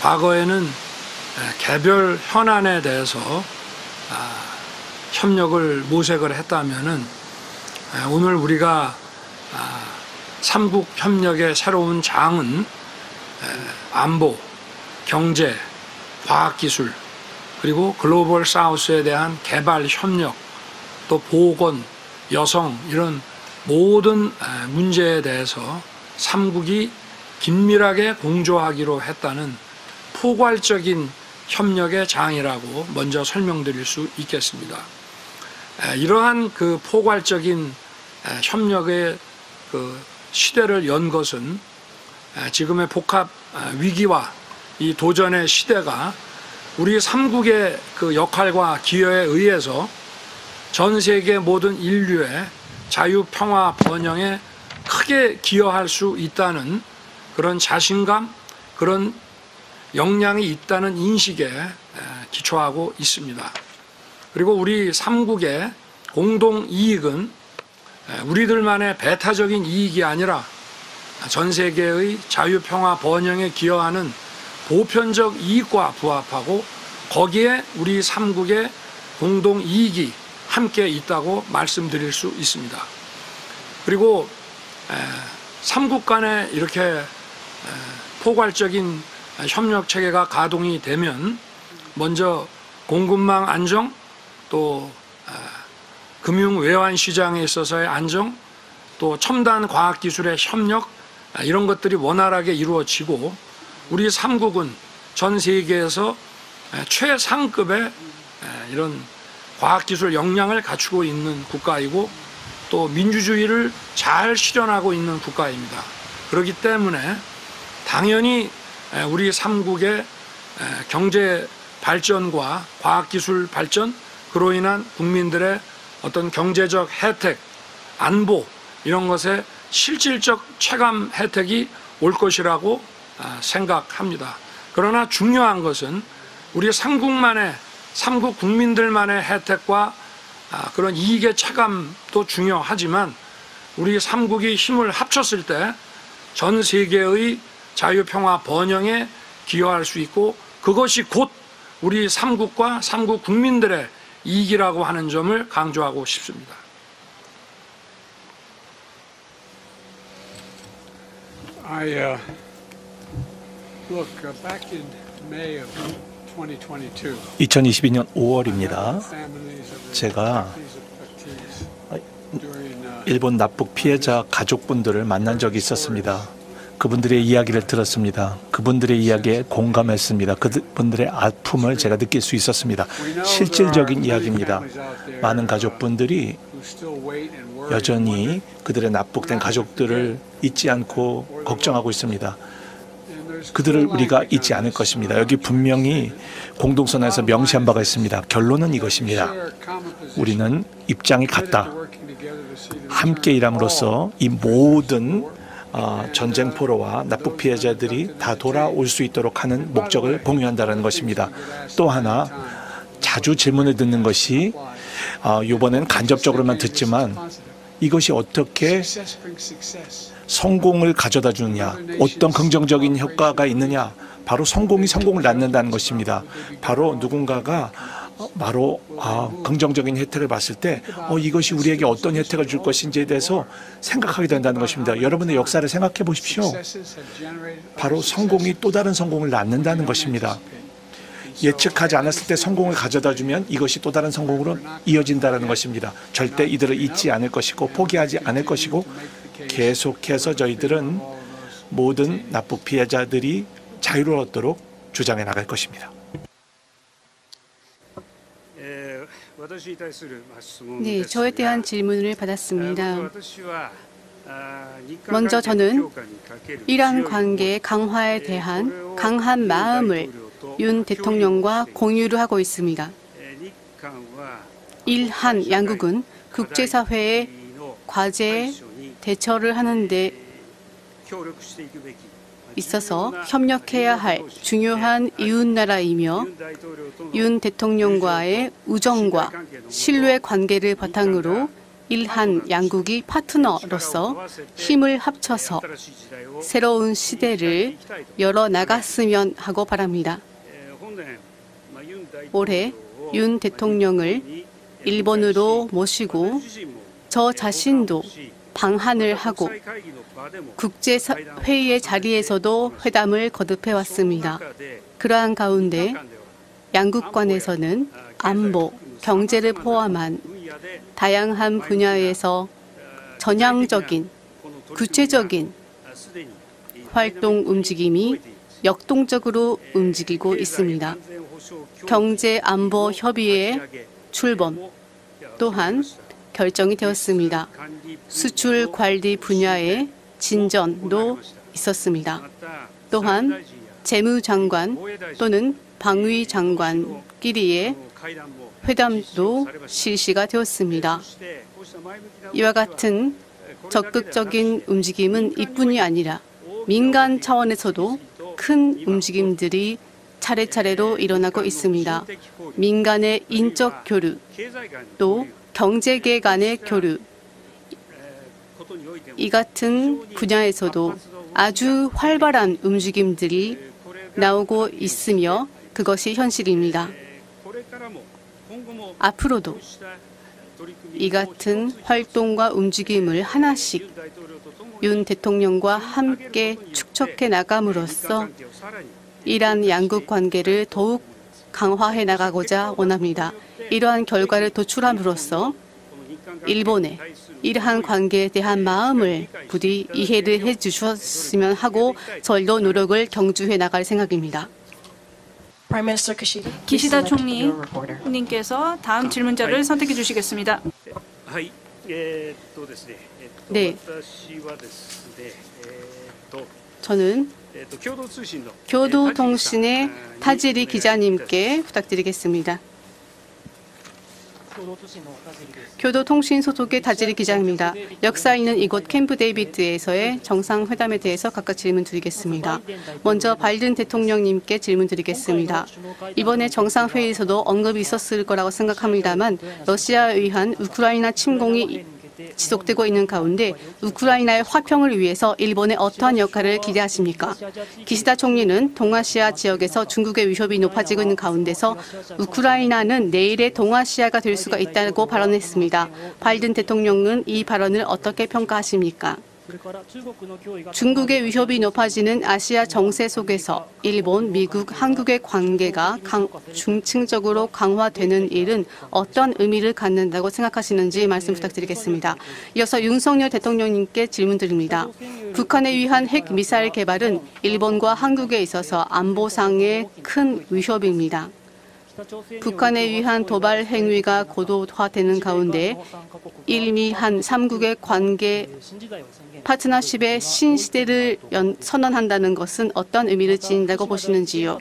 과거에는 개별 현안에 대해서 협력을 모색을 했다면은 오늘 우리가 3국 협력의 새로운 장은 안보, 경제, 과학기술, 그리고 글로벌 사우스에 대한 개발 협력, 또 보건, 여성, 이런 모든 문제에 대해서 3국이 긴밀하게 공조하기로 했다는 포괄적인 협력의 장이라고 먼저 설명드릴 수 있겠습니다. 이러한 그 포괄적인 협력의 그 시대를 연 것은 지금의 복합 위기와 이 도전의 시대가 우리 3국의 그 역할과 기여에 의해서 전 세계 모든 인류의 자유, 평화, 번영에 크게 기여할 수 있다는 그런 자신감, 그런 역량이 있다는 인식에 기초하고 있습니다. 그리고 우리 3국의 공동 이익은 우리들만의 배타적인 이익이 아니라 전 세계의 자유, 평화, 번영에 기여하는 보편적 이익과 부합하고, 거기에 우리 3국의 공동 이익이 함께 있다고 말씀드릴 수 있습니다. 그리고 3국 간에 이렇게 포괄적인 협력 체계가 가동이 되면 먼저 공급망 안정, 또 금융 외환 시장에 있어서의 안정, 또 첨단 과학 기술의 협력, 이런 것들이 원활하게 이루어지고, 우리 3국은 전 세계에서 최상급의 이런 과학기술 역량을 갖추고 있는 국가이고, 또 민주주의를 잘 실현하고 있는 국가입니다. 그렇기 때문에 당연히 우리 3국의 경제 발전과 과학기술 발전, 그로 인한 국민들의 어떤 경제적 혜택, 안보 이런 것에 실질적 체감 혜택이 올 것이라고 생각합니다. 그러나 중요한 것은 우리 삼국 국민들만의 혜택과 그런 이익의 체감도 중요하지만 우리 삼국이 힘을 합쳤을 때 전 세계의 자유평화 번영에 기여할 수 있고 그것이 곧 우리 삼국과 삼국 국민들의 이익이라고 하는 점을 강조하고 싶습니다. Back in May of 2022. 2022년 5월입니다. 제가 일본 납북 피해자 가족분들을 만난 적이 있었습니다. 그분들의 이야기를 들었습니다. 그분들의 이야기에 공감했습니다. 그분들의 아픔을 제가 느낄 수 있었습니다. 실질적인 이야기입니다. 많은 가족분들이 여전히 그들의 납북된 가족들을 잊지 않고 걱정하고 있습니다. 그들을 우리가 잊지 않을 것입니다. 여기 분명히 공동선언에서 명시한 바가 있습니다. 결론은 이것입니다. 우리는 입장이 같다. 함께 일함으로써 이 모든 전쟁 포로와 납북 피해자들이 다 돌아올 수 있도록 하는 목적을 공유한다는 것입니다. 또 하나 자주 질문을 듣는 것이 이번엔 간접적으로만 듣지만 이것이 어떻게 성공을 가져다 주느냐, 어떤 긍정적인 효과가 있느냐, 바로 성공이 성공을 낳는다는 것입니다. 바로 누군가가 긍정적인 혜택을 봤을 때 이것이 우리에게 어떤 혜택을 줄 것인지에 대해서 생각하게 된다는 것입니다. 여러분의 역사를 생각해 보십시오. 바로 성공이 또 다른 성공을 낳는다는 것입니다. 예측하지 않았을 때 성공을 가져다 주면 이것이 또 다른 성공으로 이어진다는 것입니다. 절대 이들을 잊지 않을 것이고 포기하지 않을 것이고 계속해서 저희들은 모든 납북 피해자들이 자유로웠도록 주장해 나갈 것입니다. 네, 저에 대한 질문을 받았습니다. 먼저 저는 이란 관계 강화에 대한 강한 마음을 윤 대통령과 공유를 하고 있습니다. 일한 양국은 국제사회의 과제에 대처를 하는 데 있어서 협력해야 할 중요한 이웃나라이며 윤 대통령과의 우정과 신뢰 관계를 바탕으로 일한 양국이 파트너로서 힘을 합쳐서 새로운 시대를 열어나갔으면 하고 바랍니다. 올해 윤 대통령을 일본으로 모시고 저 자신도 방한을 하고 국제회의의 자리에서도 회담을 거듭해 왔습니다. 그러한 가운데 양국 간에서는 안보, 경제를 포함한 다양한 분야에서 전향적인, 구체적인 활동 움직임이 역동적으로 움직이고 있습니다. 경제 안보 협의회 출범 또한 결정이 되었습니다. 수출 관리 분야의 진전도 있었습니다. 또한 재무장관 또는 방위장관끼리의 회담도 실시가 되었습니다. 이와 같은 적극적인 움직임은 이뿐이 아니라 민간 차원에서도 큰 움직임들이 차례차례로 일어나고 있습니다. 민간의 인적 교류, 또 경제계 간의 교류, 이 같은 분야에서도 아주 활발한 움직임들이 나오고 있으며 그것이 현실입니다. 앞으로도 이 같은 활동과 움직임을 하나씩 윤 대통령과 함께 축적해 나감으로써 이란 양국 관계를 더욱 강화해 나가고자 원합니다. 이러한 결과를 도출함으로써 일본의 이러한 관계에 대한 마음을 부디 이해를 해주셨으면 하고 저희도 노력을 경주해 나갈 생각입니다. 기시다 총리님께서 다음 질문자를 선택해 주시겠습니다. 네. 저는 교도통신의 타지리 기자님께 부탁드리겠습니다. 교도통신 소속의 타지리 기자입니다. 역사 있는 이곳 캠프 데이비드에서의 정상회담에 대해서 각각 질문 드리겠습니다. 먼저 바이든 대통령님께 질문 드리겠습니다. 이번에 정상회의에서도 언급이 있었을 거라고 생각합니다만 러시아에 의한 우크라이나 침공이 지속되고 있는 가운데 우크라이나의 화평을 위해서 일본의 어떠한 역할을 기대하십니까? 기시다 총리는 동아시아 지역에서 중국의 위협이 높아지고 있는 가운데서 우크라이나는 내일의 동아시아가 될 수가 있다고 발언했습니다. 바이든 대통령은 이 발언을 어떻게 평가하십니까? 중국의 위협이 높아지는 아시아 정세 속에서 일본, 미국, 한국의 관계가 중층적으로 강화되는 일은 어떤 의미를 갖는다고 생각하시는지 말씀 부탁드리겠습니다. 이어서 윤석열 대통령님께 질문드립니다. 북한에 의한 핵미사일 개발은 일본과 한국에 있어서 안보상의 큰 위협입니다. 북한에 의한 도발 행위가 고도화되는 가운데 일미한 3국의 관계 파트너십의 신시대를 선언한다는 것은 어떤 의미를 지닌다고 보시는지요?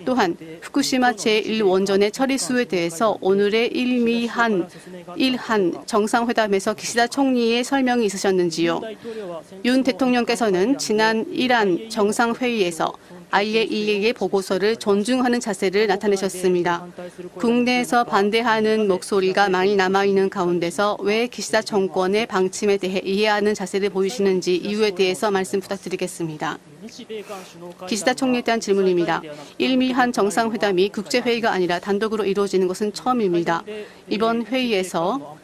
또한 후쿠시마 제1원전의 처리수에 대해서 오늘의 일한 정상회담에서 기시다 총리의 설명이 있으셨는지요? 윤 대통령께서는 지난 이란 정상회의에서 IAEA의 보고서를 존중하는 자세를 나타내셨습니다. 국내에서 반대하는 목소리가 많이 남아있는 가운데서 왜 기시다 정권의 방침에 대해 이해하는 자세를 보이시는지 이유에 대해서 말씀 부탁드리겠습니다. 기시다 총리에 대한 질문입니다. 일미한 정상회담이 국제회의가 아니라 단독으로 이루어지는 것은 처음입니다. 이번 회의에서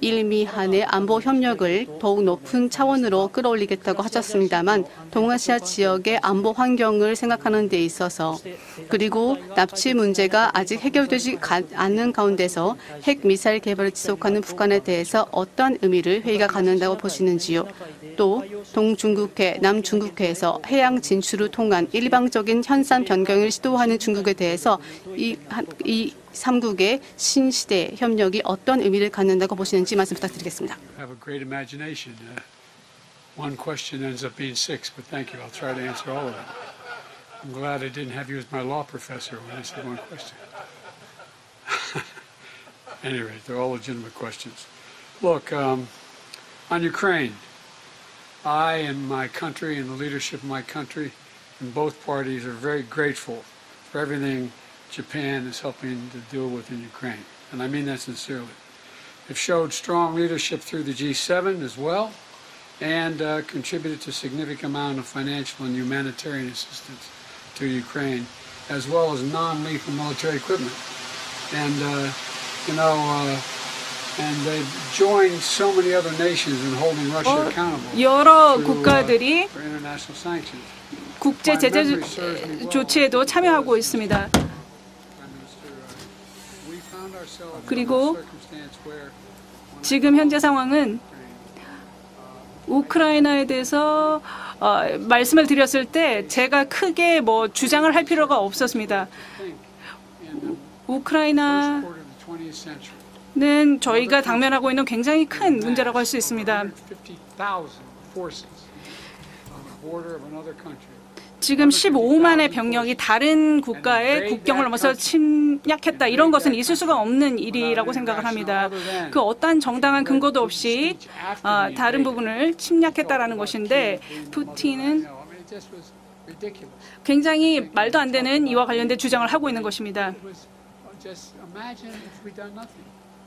일미한의 안보 협력을 더욱 높은 차원으로 끌어올리겠다고 하셨습니다만 동아시아 지역의 안보 환경을 생각하는 데 있어서 그리고 납치 문제가 아직 해결되지 않는 가운데서 핵미사일 개발을 지속하는 북한에 대해서 어떤 의미를 회의가 갖는다고 보시는지요? 또 동중국해, 남중국해에서 해양 진출을 통한 일방적인 현상 변경을 시도하는 중국에 대해서 이 3국의 신시대 협력이 어떤 의미를 갖는다고 보시는지 말씀 부탁드리겠습니다. Have a great imagination. One question ends up being six, but thank you. I'll try to answer all of them. I'm glad I didn't have you as my law professor when I said one question. Anyway, they're all legitimate questions. Look, on Ukraine, I and my country and the leadership of my country and both parties are very grateful for everything Japan is helping to deal with in Ukraine, and I mean that sincerely. They've showed strong leadership through the G7 as well, and contributed to a significant amount of financial and humanitarian assistance to Ukraine, as well as non-lethal military equipment. And, and they've joined so many other nations in holding Russia accountable 여러 국가들이 for international sanctions. 국제 제재 조치에도 참여하고 있습니다. 그리고 지금 현재 상황은 우크라이나에 대해서 말씀을 드렸을 때 제가 크게 주장을 할 필요가 없었습니다. 우크라이나는 저희가 당면하고 있는 굉장히 큰 문제라고 할 수 있습니다. 지금 15만의 병력이 다른 국가의 국경을 넘어서 침략했다. 이런 것은 있을 수가 없는 일이라고 생각을 합니다. 그 어떠한 정당한 근거도 없이 다른 부분을 침략했다라는 것인데 푸틴은 굉장히 말도 안 되는 이와 관련된 주장을 하고 있는 것입니다.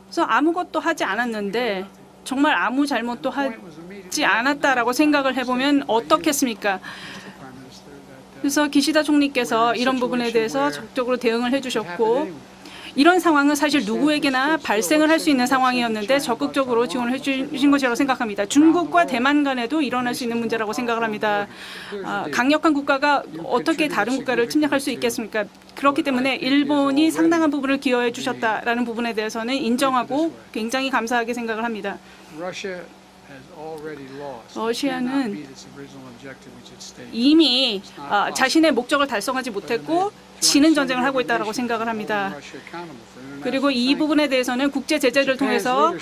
그래서 아무것도 하지 않았는데 정말 아무 잘못도 하지 않았다라고 생각을 해보면 어떻겠습니까? 그래서 기시다 총리께서 이런 부분에 대해서 적극적으로 대응을 해주셨고 이런 상황은 사실 누구에게나 발생을 할 수 있는 상황이었는데 적극적으로 지원을 해주신 것이라고 생각합니다. 중국과 대만 간에도 일어날 수 있는 문제라고 생각을 합니다. 강력한 국가가 어떻게 다른 국가를 침략할 수 있겠습니까? 그렇기 때문에 일본이 상당한 부분을 기여해 주셨다라는 부분에 대해서는 인정하고 굉장히 감사하게 생각을 합니다. Russia 러시아는 이미 자신의 목적을 달성하지 못했고 지는 전쟁을 하고 있다고 생각을 합니다. 그리고 이 부분에 대해서는 국제 제재를 통해서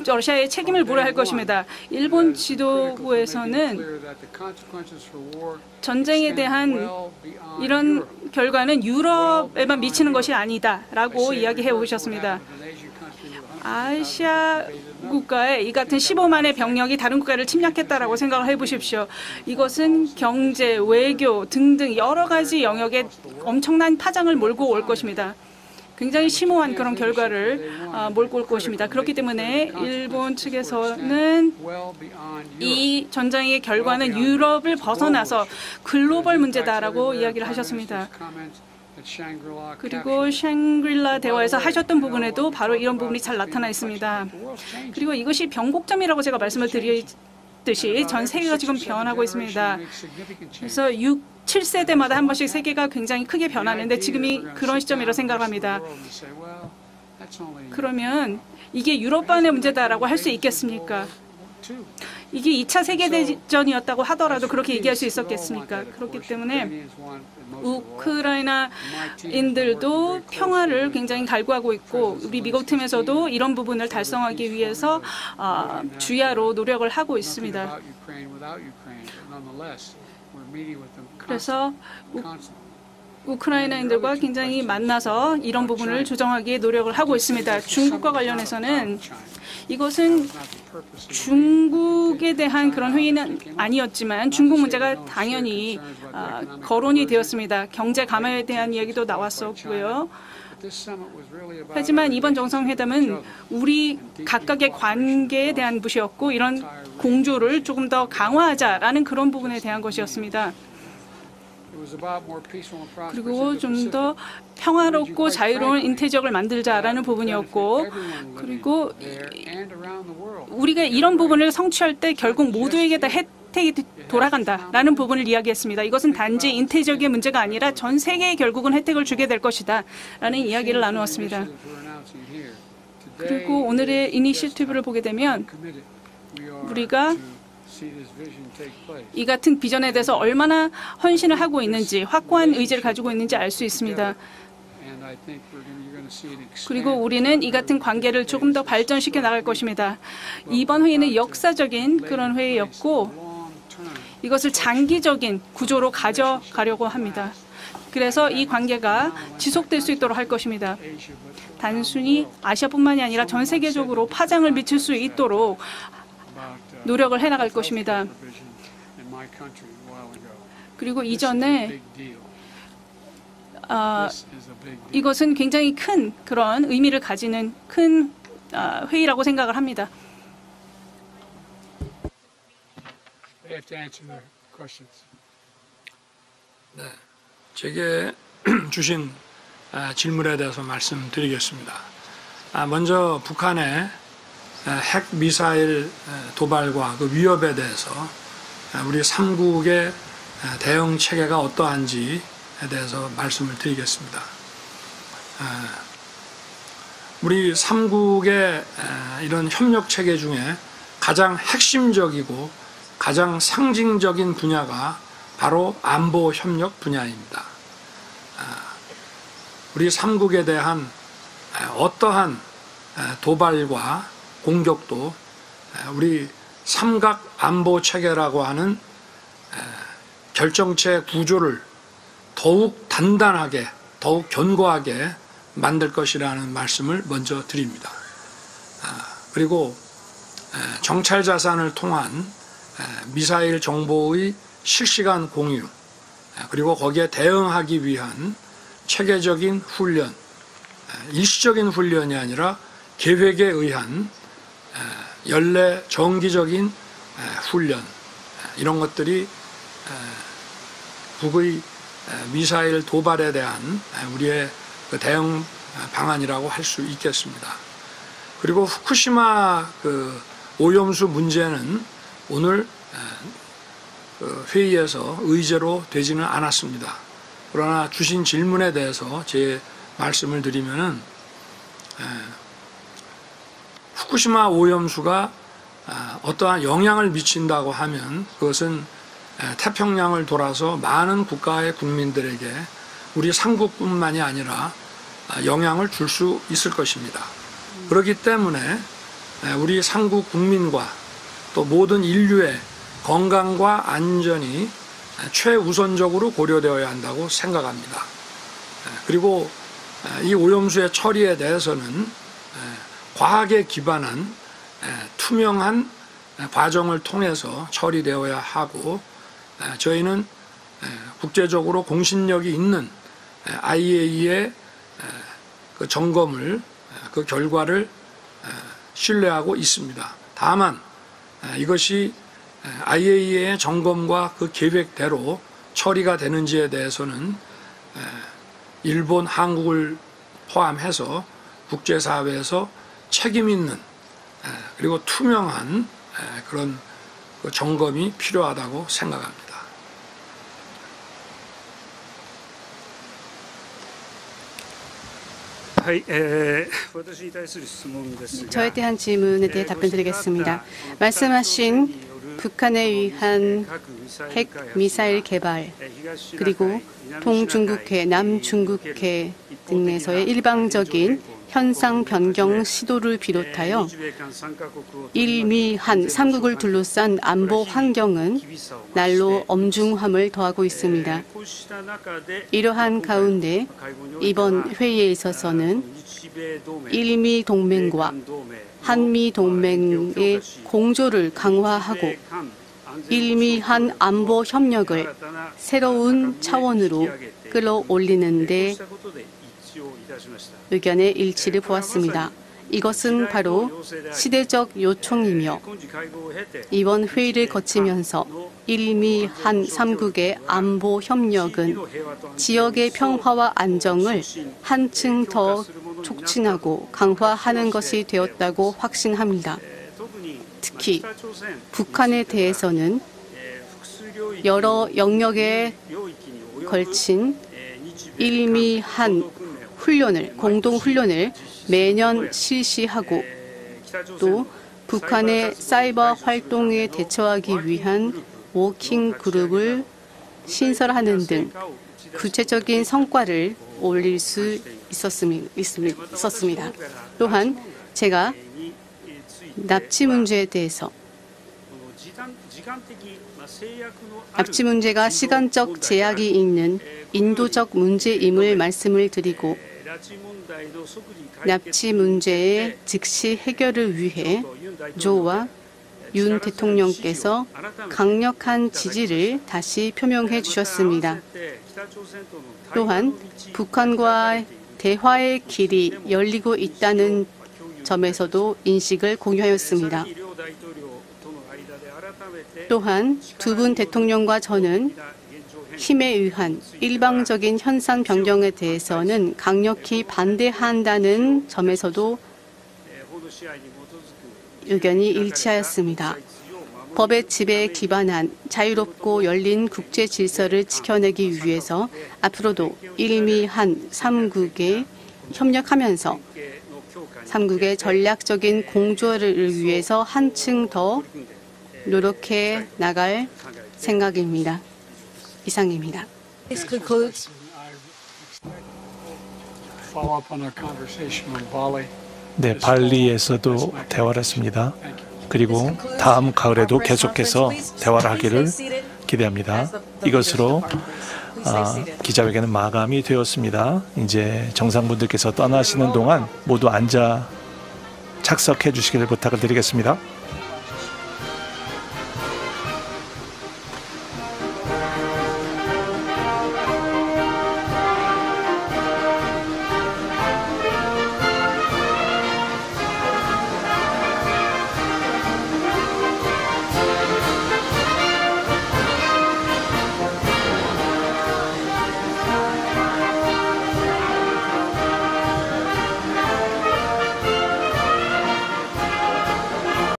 러시아의 책임을 물어야 할 것입니다. 일본 지도부에서는 전쟁에 대한 이런 결과는 유럽에만 미치는 것이 아니다라고 이야기해 오셨습니다. 아시아 국가의 이 같은 15만의 병력이 다른 국가를 침략했다라고 생각을 해보십시오. 이것은 경제, 외교 등등 여러 가지 영역에 엄청난 파장을 몰고 올 것입니다. 굉장히 심오한 그런 결과를 몰고 올 것입니다. 그렇기 때문에 일본 측에서는 이 전쟁의 결과는 유럽을 벗어나서 글로벌 문제다라고 이야기를 하셨습니다. 그리고 샹그릴라 대화에서 하셨던 부분에도 바로 이런 부분이 잘 나타나 있습니다. 그리고 이것이 변곡점이라고 제가 말씀을 드렸듯이 전 세계가 지금 변하고 있습니다. 그래서 7세대마다 한 번씩 세계가 굉장히 크게 변하는데 지금이 그런 시점이라고 생각합니다. 그러면 이게 유럽만의 문제다라고 할 수 있겠습니까? 이게 2차 세계대전이었다고 하더라도 그렇게 얘기할 수 있었겠습니까? 그렇기 때문에 우크라이나인들도 평화를 굉장히 갈구하고 있고 우리 미국 팀에서도 이런 부분을 달성하기 위해서 주야로 노력을 하고 있습니다. 그래서 우크라이나인들과 굉장히 만나서 이런 부분을 조정하기에 노력을 하고 있습니다. 중국과 관련해서는 이것은 중국에 대한 그런 회의는 아니었지만 중국 문제가 당연히 거론이 되었습니다. 경제 감화에 대한 이야기도 나왔었고요. 하지만 이번 정상회담은 우리 각각의 관계에 대한 것이었고 이런 공조를 조금 더 강화하자라는 그런 부분에 대한 것이었습니다. 그리고 좀 더 평화롭고 자유로운 인태적을 만들자라는 부분이었고 그리고 우리가 이런 부분을 성취할 때 결국 모두에게 다 혜택이 돌아간다라는 부분을 이야기했습니다. 이것은 단지 인태적의 문제가 아니라 전 세계에 결국은 혜택을 주게 될 것이다 라는 이야기를 나누었습니다. 그리고 오늘의 이니셔티브를 보게 되면 우리가 이 같은 비전에 대해서 얼마나 헌신을 하고 있는지 확고한 의지를 가지고 있는지 알 수 있습니다. 그리고 우리는 이 같은 관계를 조금 더 발전시켜 나갈 것입니다. 이번 회의는 역사적인 그런 회의였고 이것을 장기적인 구조로 가져가려고 합니다. 그래서 이 관계가 지속될 수 있도록 할 것입니다. 단순히 아시아뿐만이 아니라 전 세계적으로 파장을 미칠 수 있도록 노력을 해나갈 것입니다. 그리고 이전에 이것은 굉장히 큰 그런 의미를 가지는 큰 회의라고 생각을 합니다. 네, 제게 주신 질문에 대해서 말씀드리겠습니다. 먼저 북한의 핵 미사일 도발과 그 위협에 대해서 우리 3국의 대응 체계가 어떠한지에 대해서 말씀을 드리겠습니다. 우리 3국의 이런 협력 체계 중에 가장 핵심적이고 가장 상징적인 분야가 바로 안보 협력 분야입니다. 우리 3국에 대한 어떠한 도발과 공격도 우리 삼각 안보 체계라고 하는 결정체 구조를 더욱 단단하게, 더욱 견고하게 만들 것이라는 말씀을 먼저 드립니다. 그리고 정찰 자산을 통한 미사일 정보의 실시간 공유, 그리고 거기에 대응하기 위한 체계적인 훈련, 일시적인 훈련이 아니라 계획에 의한 연례 정기적인 훈련, 이런 것들이 북의 미사일 도발에 대한 우리의 그 대응 방안이라고 할 수 있겠습니다. 그리고 후쿠시마 그 오염수 문제는 오늘 회의에서 의제로 되지는 않았습니다. 그러나 주신 질문에 대해서 제 말씀을 드리면은 후쿠시마 오염수가 어떠한 영향을 미친다고 하면 그것은 태평양을 돌아서 많은 국가의 국민들에게 우리 삼국뿐만이 아니라 영향을 줄 수 있을 것입니다. 그렇기 때문에 우리 삼국 국민과 또 모든 인류의 건강과 안전이 최우선적으로 고려되어야 한다고 생각합니다. 그리고 이 오염수의 처리에 대해서는 과학에 기반한 투명한 과정을 통해서 처리되어야 하고 저희는 국제적으로 공신력이 있는 IAEA의 그 점검을 그 결과를 신뢰하고 있습니다. 다만 이것이 IAEA의 점검과 그 계획대로 처리가 되는지에 대해서는 일본, 한국을 포함해서 국제사회에서 책임 있는 그리고 투명한 그런 그 점검이 필요하다고 생각합니다. 저에 대한 질문에 대해 답변드리겠습니다. 말씀하신 북한에 의한 핵 미사일 개발 그리고 동중국해, 남중국해 등에서의 일방적인 현상 변경 시도를 비롯하여 일미한 3국을 둘러싼 안보 환경은 날로 엄중함을 더하고 있습니다. 이러한 가운데 이번 회의에 있어서는 일미 동맹과 한미 동맹의 공조를 강화하고 일미한 안보 협력을 새로운 차원으로 끌어올리는 데 의견의 일치를 보았습니다. 이것은 바로 시대적 요청이며 이번 회의를 거치면서 일미한 3국의 안보 협력은 지역의 평화와 안정을 한층 더 촉진하고 강화하는 것이 되었다고 확신합니다. 특히 북한에 대해서는 여러 영역에 걸친 일미한 훈련을, 공동훈련을 매년 실시하고 또 북한의 사이버 활동에 대처하기 위한 워킹 그룹을 신설하는 등 구체적인 성과를 올릴 수 있었습니다. 또한 제가 납치 문제에 대해서 납치 문제가 시간적 제약이 있는 인도적 문제임을 말씀을 드리고 납치 문제의 즉시 해결을 위해 조와 윤 대통령께서 강력한 지지를 다시 표명해 주셨습니다. 또한 북한과 대화의 길이 열리고 있다는 점에서도 인식을 공유하였습니다. 또한 두 분 대통령과 저는 힘에 의한 일방적인 현상 변경에 대해서는 강력히 반대한다는 점에서도 의견이 일치하였습니다. 법의 지배에 기반한 자유롭고 열린 국제 질서를 지켜내기 위해서 앞으로도 일미한 3국에 협력하면서 3국의 전략적인 공조를 위해서 한층 더 노력해 나갈 생각입니다. 이상입니다. This concludes. 네, 발리에서도 대화를 했습니다. 그리고 다음 가을에도 계속해서 대화를 하기를 기대합니다. 이것으로 기자회견은 마감이 되었습니다. 이제 정상분들께서 떠나시는 동안 모두 앉아 착석해 주시기를 부탁을 드리겠습니다.